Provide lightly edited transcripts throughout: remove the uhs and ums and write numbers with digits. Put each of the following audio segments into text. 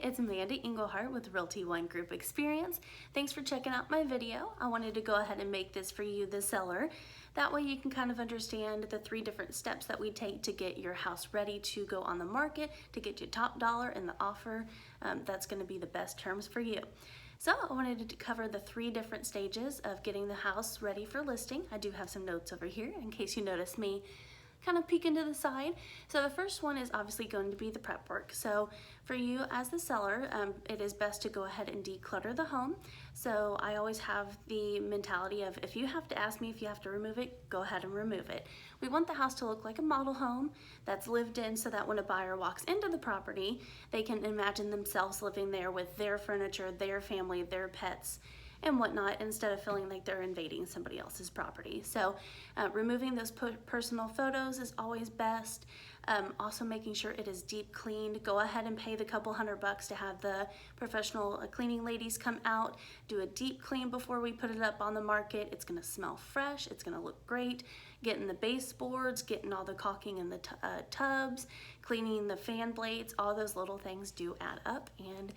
it's Amanda Englehart with Realty One Group Experience. Thanks for checking out my video. I wanted to go ahead and make this for you, the seller. That way you can kind of understand the 3 different steps that we take to get your house ready to go on the market, to get you top dollar in the offer. That's going to be the best terms for you. So I wanted to cover the 3 different stages of getting the house ready for listing. I do have some notes over here in case you notice me kind of peek into the side. So the first one is obviously going to be the prep work. So for you as the seller, it is best to go ahead and declutter the home. So I always have the mentality of, if you have to ask me if you have to remove it, go ahead and remove it. We want the house to look like a model home that's lived in, so that when a buyer walks into the property, they can imagine themselves living there with their furniture, their family, their pets, and whatnot, instead of feeling like they're invading somebody else's property. So removing those personal photos is always best. Also making sure it is deep cleaned. Go ahead and pay the couple $100 to have the professional cleaning ladies come out, do a deep clean before we put it up on the market. It's gonna smell fresh, it's gonna look great. Getting the baseboards, getting all the caulking in the tubs, cleaning the fan blades, all those little things do add up, and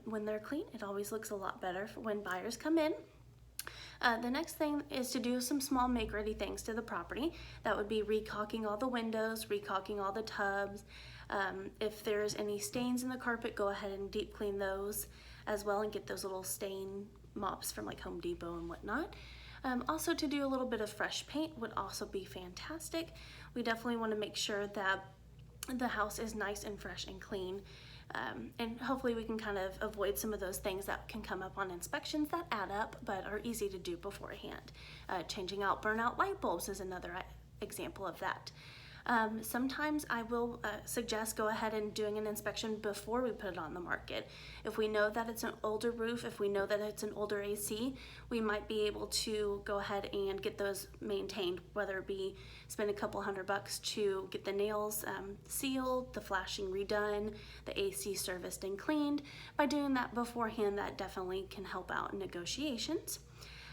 when they're clean, it always looks a lot better when buyers come in. The next thing is to do some small make-ready things to the property. That would be re-caulking all the windows, re-caulking all the tubs. If there's any stains in the carpet, go ahead and deep clean those as well and get those little stain mops from like Home Depot and whatnot. Also, to do a little bit of fresh paint would also be fantastic. We definitely want to make sure that the house is nice and fresh and clean. And hopefully we can kind of avoid some of those things that can come up on inspections that add up but are easy to do beforehand. Changing out burnout light bulbs is another example of that. Sometimes I will suggest go ahead and doing an inspection before we put it on the market. If we know that it's an older roof, if we know that it's an older AC, we might be able to go ahead and get those maintained, whether it be spend a couple $100 to get the nails sealed, the flashing redone, the AC serviced and cleaned. By doing that beforehand, that definitely can help out in negotiations.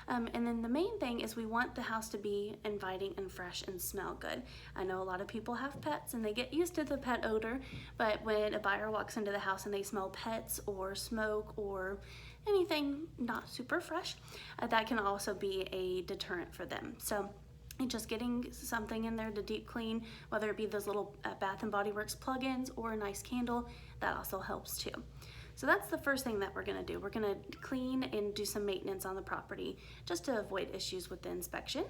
And then the main thing is we want the house to be inviting and fresh and smell good. I know a lot of people have pets and they get used to the pet odor, but when a buyer walks into the house and they smell pets or smoke or anything not super fresh, that can also be a deterrent for them. So just getting something in there to deep clean, whether it be those little Bath and Body Works plugins or a nice candle, that also helps too. So that's the first thing that we're gonna do. We're gonna clean and do some maintenance on the property just to avoid issues with the inspection.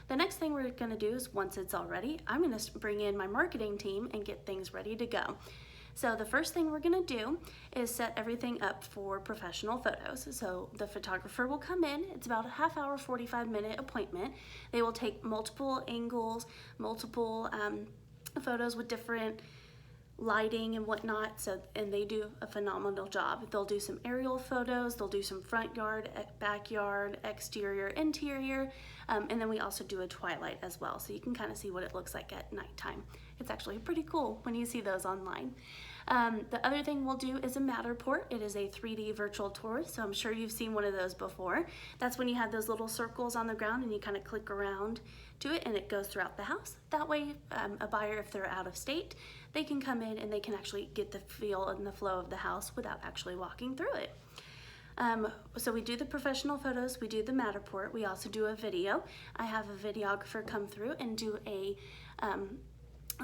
The next thing we're gonna do is, once it's all ready, I'm gonna bring in my marketing team and get things ready to go. So the first thing we're gonna do is set everything up for professional photos. So the photographer will come in. It's about a half hour, 45-minute appointment. They will take multiple angles, multiple photos with different lighting and whatnot, and they do a phenomenal job. They'll do some aerial photos, they'll do some front yard, backyard, exterior, interior, and then we also do a twilight as well, so you can kind of see what it looks like at nighttime. It's actually pretty cool when you see those online. The other thing we'll do is a Matterport. It is a 3D virtual tour, so I'm sure you've seen one of those before. That's when you have those little circles on the ground and you kind of click around to it and it goes throughout the house. That way, a buyer, if they're out of state, they can come in and they can actually get the feel and the flow of the house without actually walking through it. So we do the professional photos, we do the Matterport, we also do a video. I have a videographer come through and do a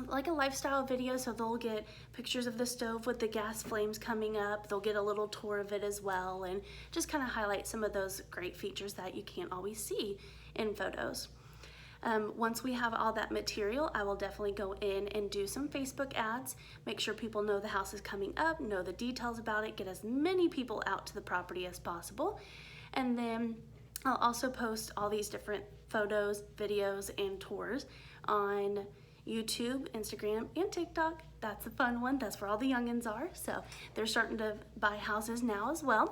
like a lifestyle video, so they'll get pictures of the stove with the gas flames coming up. They'll get a little tour of it as well and just kind of highlight some of those great features that you can't always see in photos. Once we have all that material, I will definitely go in and do some Facebook ads, make sure people know the house is coming up, know the details about it, get as many people out to the property as possible. And then I'll also post all these different photos, videos, and tours on YouTube, Instagram, and TikTok. That's a fun one. That's where all the youngins are. So they're starting to buy houses now as well.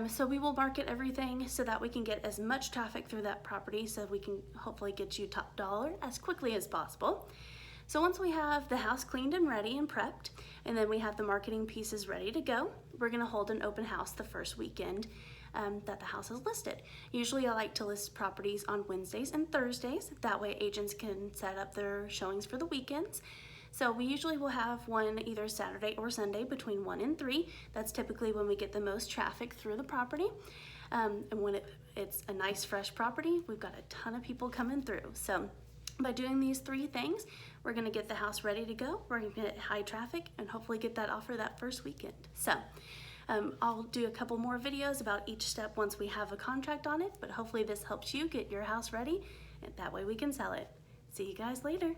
So we will market everything so that we can get as much traffic through that property so we can hopefully get you top dollar as quickly as possible. So once we have the house cleaned and ready and prepped, and then we have the marketing pieces ready to go, we're gonna hold an open house the first weekend that the house is listed. Usually I like to list properties on Wednesdays and Thursdays. That way agents can set up their showings for the weekends. So we usually will have one either Saturday or Sunday between 1 and 3. That's typically when we get the most traffic through the property. And when it's a nice fresh property, we've got a ton of people coming through. So by doing these 3 things, we're gonna get the house ready to go. We're gonna get high traffic and hopefully get that offer that first weekend. So I'll do a couple more videos about each step once we have a contract on it, but hopefully this helps you get your house ready, and that way we can sell it. See you guys later.